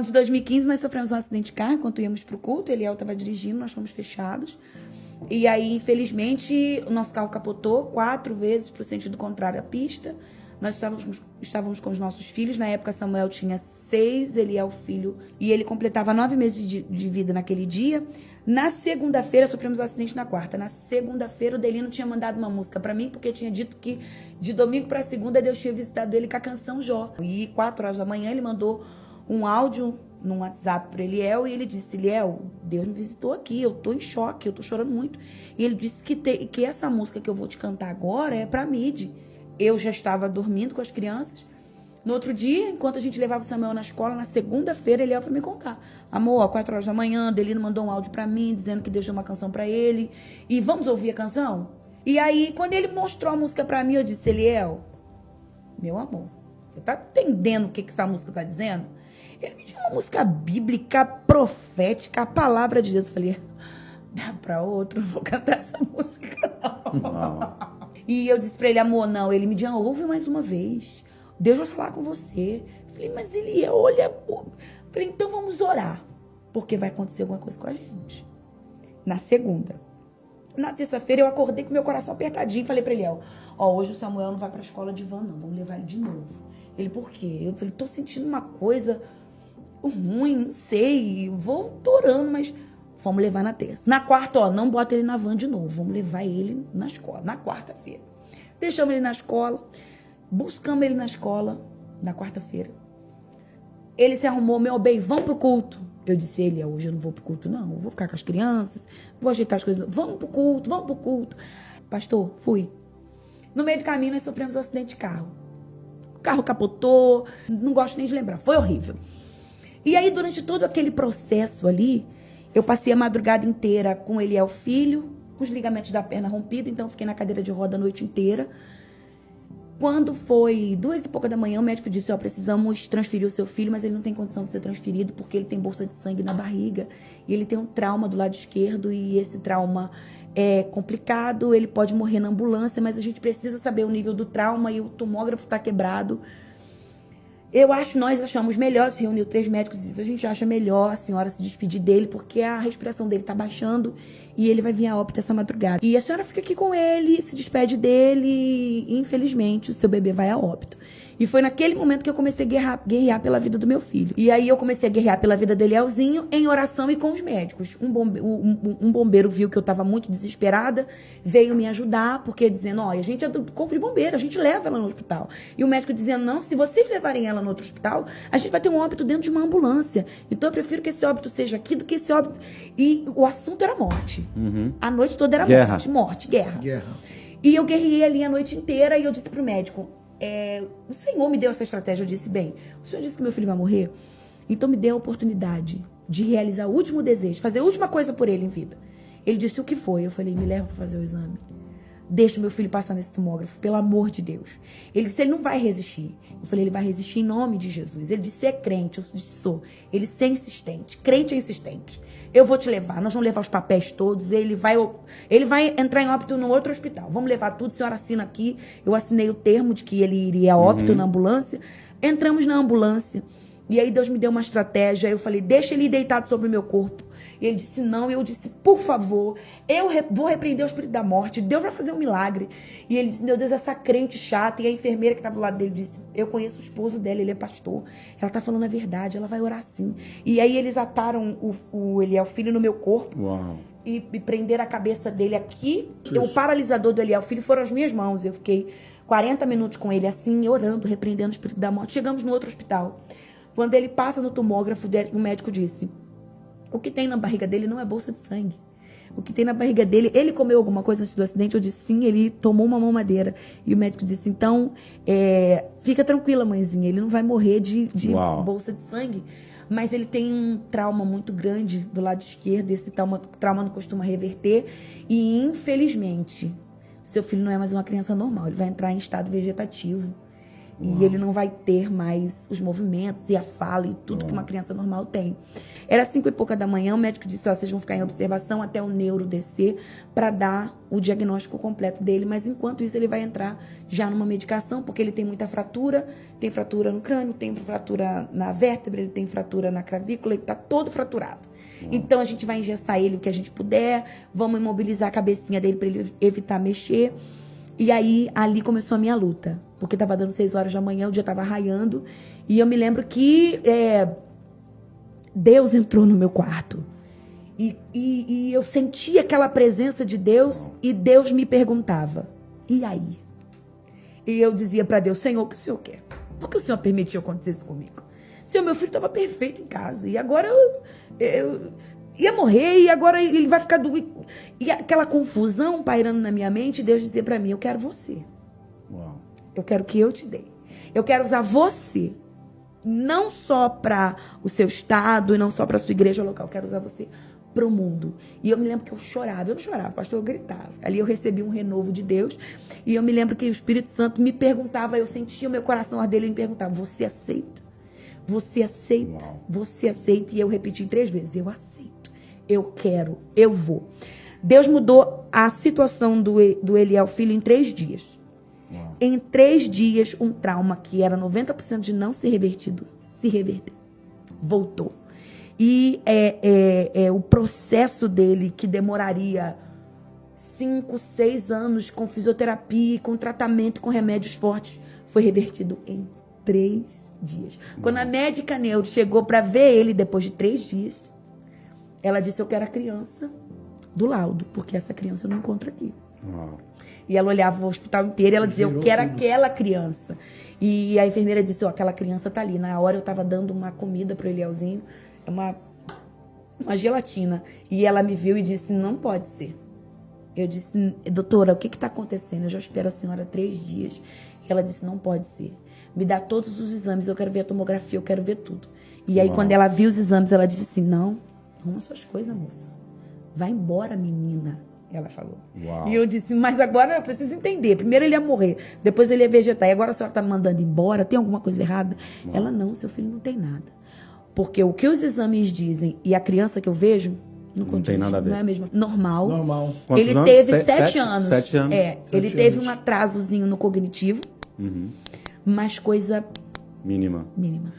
De 2015, nós sofremos um acidente de carro enquanto íamos para o culto. Eliel estava dirigindo, nós fomos fechados. E aí, infelizmente, o nosso carro capotou 4 vezes para o sentido contrário à pista. Nós estávamos com os nossos filhos. Na época, Samuel tinha 6, Eliel filho, e ele completava 9 meses de vida naquele dia. Na segunda-feira, sofremos um acidente na quarta. Na segunda-feira, o Delino tinha mandado uma música para mim, porque tinha dito que de domingo para segunda, Deus tinha visitado ele com a canção Jó. E 4 horas da manhã, ele mandou um áudio no WhatsApp para Eliel, e ele disse: Eliel, Deus me visitou aqui, eu tô em choque, eu tô chorando muito. E ele disse que essa música que eu vou te cantar agora é pra Mid. Eu já estava dormindo com as crianças. No outro dia, enquanto a gente levava o Samuel na escola, na segunda-feira, Eliel foi me contar. Amor, às 4 horas da manhã, Delino mandou um áudio pra mim, dizendo que Deus deu uma canção pra ele. E vamos ouvir a canção? E aí, quando ele mostrou a música pra mim, eu disse: Eliel, meu amor, você tá entendendo o que essa música tá dizendo? Ele me deu uma música bíblica, profética, a palavra de Deus. Eu falei: dá pra outro, não vou cantar essa música, não. E eu disse pra ele: amor, não. Ele me disse: ouve mais uma vez. Deus vai falar com você. Eu falei: mas ele olha. Eu falei: então vamos orar, porque vai acontecer alguma coisa com a gente. Na segunda. Na terça-feira eu acordei com meu coração apertadinho. Falei pra ele: ó, hoje o Samuel não vai pra escola de van, não. Vamos levar ele de novo. Ele: por quê? Eu falei: tô sentindo uma coisa ruim, não sei. Vou orando, mas vamos levar na terça. Na quarta, não bota ele na van de novo. Vamos levar ele na escola, na quarta-feira. Deixamos ele na escola. Buscamos ele na escola, na quarta-feira. Ele se arrumou: meu bem, vamos pro culto. Eu disse: ele, hoje eu não vou pro culto, não. Eu vou ficar com as crianças, vou ajeitar as coisas. Vamos pro culto, vamos pro culto. Pastor, fui. No meio do caminho, nós sofremos um acidente de carro. O carro capotou, não gosto nem de lembrar, foi horrível. E aí, durante todo aquele processo ali, eu passei a madrugada inteira com Eliel filho, com os ligamentos da perna rompidos, então fiquei na cadeira de roda a noite inteira. Quando foi 2 e pouca da manhã, o médico disse: precisamos transferir o seu filho, mas ele não tem condição de ser transferido porque ele tem bolsa de sangue na barriga e ele tem um trauma do lado esquerdo, e esse trauma é complicado, ele pode morrer na ambulância, mas a gente precisa saber o nível do trauma e o tomógrafo está quebrado. Nós achamos melhor, se reuniu 3 médicos e disse: a gente acha melhor a senhora se despedir dele, porque a respiração dele está baixando e ele vai vir a óbito essa madrugada. E a senhora fica aqui com ele, se despede dele, e infelizmente o seu bebê vai a óbito. E foi naquele momento que eu comecei a guerrear pela vida do meu filho. E aí eu comecei a guerrear pela vida do Elielzinho em oração e com os médicos. Um bombeiro viu que eu estava muito desesperada, veio me ajudar, porque dizendo: a gente é do corpo de bombeiro, a gente leva ela no hospital. E o médico dizendo: não, se vocês levarem ela no outro hospital, a gente vai ter um óbito dentro de uma ambulância. Então eu prefiro que esse óbito seja aqui do que esse óbito. E o assunto era morte. A noite toda era Guerra. morte, guerra. E eu guerreei ali a noite inteira, e eu disse pro médico: o Senhor me deu essa estratégia. Eu disse: bem, o Senhor disse que meu filho vai morrer, então me dê a oportunidade de realizar o último desejo, fazer a última coisa por ele em vida. Ele disse: o que foi? Eu falei: me leva para fazer o exame. Deixa meu filho passar nesse tomógrafo, pelo amor de Deus. Ele disse: ele não vai resistir. Eu falei: ele vai resistir em nome de Jesus. Ele disse: é crente. Eu disse: sou. Ele disse: é insistente. Crente é insistente. Eu vou te levar. Nós vamos levar os papéis todos. Ele vai entrar em óbito no outro hospital. Vamos levar tudo. A senhora assina aqui. Eu assinei o termo de que ele iria a óbito na ambulância. Entramos na ambulância. E aí Deus me deu uma estratégia. Eu falei: deixa ele ir deitado sobre o meu corpo. E ele disse: não. E eu disse: por favor, eu vou repreender o espírito da morte. Deus vai fazer um milagre. E ele disse: meu Deus, essa crente chata. E a enfermeira que estava do lado dele disse: eu conheço o esposo dela, ele é pastor. Ela está falando a verdade, ela vai orar sim. E aí eles ataram o Eliel filho no meu corpo. Uau. E prenderam a cabeça dele aqui. O paralisador do Eliel filho foram as minhas mãos. Eu fiquei 40 minutos com ele assim, orando, repreendendo o espírito da morte. Chegamos no outro hospital. Quando ele passa no tomógrafo, o médico disse: o que tem na barriga dele não é bolsa de sangue. O que tem na barriga dele... Ele comeu alguma coisa antes do acidente? Eu disse: sim, ele tomou uma mamadeira. E o médico disse: então, fica tranquila, mãezinha. Ele não vai morrer de bolsa de sangue. Mas ele tem um trauma muito grande do lado esquerdo. Esse trauma não costuma reverter. E, infelizmente, seu filho não é mais uma criança normal. Ele vai entrar em estado vegetativo. E ele não vai ter mais os movimentos e a fala e tudo que uma criança normal tem. Era 5 e pouca da manhã, o médico disse, vocês vão ficar em observação até o neuro descer para dar o diagnóstico completo dele, mas enquanto isso ele vai entrar já numa medicação, porque ele tem muita fratura, tem fratura no crânio, tem fratura na vértebra, ele tem fratura na clavícula, ele está todo fraturado. Então a gente vai engessar ele o que a gente puder, vamos imobilizar a cabecinha dele para ele evitar mexer. E aí, ali começou a minha luta, porque estava dando 6 horas da manhã, o dia estava raiando, e eu me lembro que Deus entrou no meu quarto. E eu sentia aquela presença de Deus, e Deus me perguntava, e aí? E eu dizia para Deus, Senhor, o que o Senhor quer? Por que o Senhor permitiu acontecer isso comigo? Senhor, meu filho estava perfeito em casa, e agora eu ia morrer, e agora ele vai ficar doido. E aquela confusão pairando na minha mente, Deus dizia para mim, eu quero você. Uau. Eu quero que eu te dê. Eu quero usar você, não só para o seu estado, e não só para a sua igreja local, eu quero usar você para o mundo. E eu me lembro que eu chorava, eu não chorava, pastor, eu gritava. Ali eu recebi um renovo de Deus, e eu me lembro que o Espírito Santo me perguntava, eu sentia o meu coração arder, ele me perguntava, você aceita? Você aceita? Uau. Você aceita? E eu repeti 3 vezes, eu aceito. Eu quero, eu vou. Deus mudou a situação do Eliel Filho em 3 dias. Uau. Em 3 dias, um trauma que era 90% de não ser revertido, se reverteu. Voltou. E o processo dele, que demoraria 5, 6 anos com fisioterapia, com tratamento, com remédios fortes, foi revertido em 3 dias. Quando a médica neuro chegou para ver ele depois de 3 dias, ela disse, eu quero a criança do laudo, porque essa criança eu não encontro aqui. Uau. E ela olhava o hospital inteiro e ela dizia, eu quero aquela criança. E a enfermeira disse, aquela criança tá ali. Na hora eu tava dando uma comida pro Elielzinho, uma gelatina. E ela me viu e disse, não pode ser. Eu disse, doutora, o que tá acontecendo? Eu já espero a senhora 3 dias. E ela disse, não pode ser. Me dá todos os exames, eu quero ver a tomografia, eu quero ver tudo. E aí, quando ela viu os exames, ela disse assim, não, arruma suas coisas, moça. Vai embora, menina, ela falou. Uau. E eu disse, mas agora eu preciso entender. Primeiro ele ia morrer, depois ele ia vegetar. E agora a senhora tá me mandando embora, tem alguma coisa errada? Uau. Ela, não, seu filho não tem nada. Porque o que os exames dizem e a criança que eu vejo, não tem nada a ver. Não é a mesma. Normal. Quantos Ele anos? teve 7 anos. 7 anos. Ele teve um atrasozinho no cognitivo, mas coisa Mínima. mínima.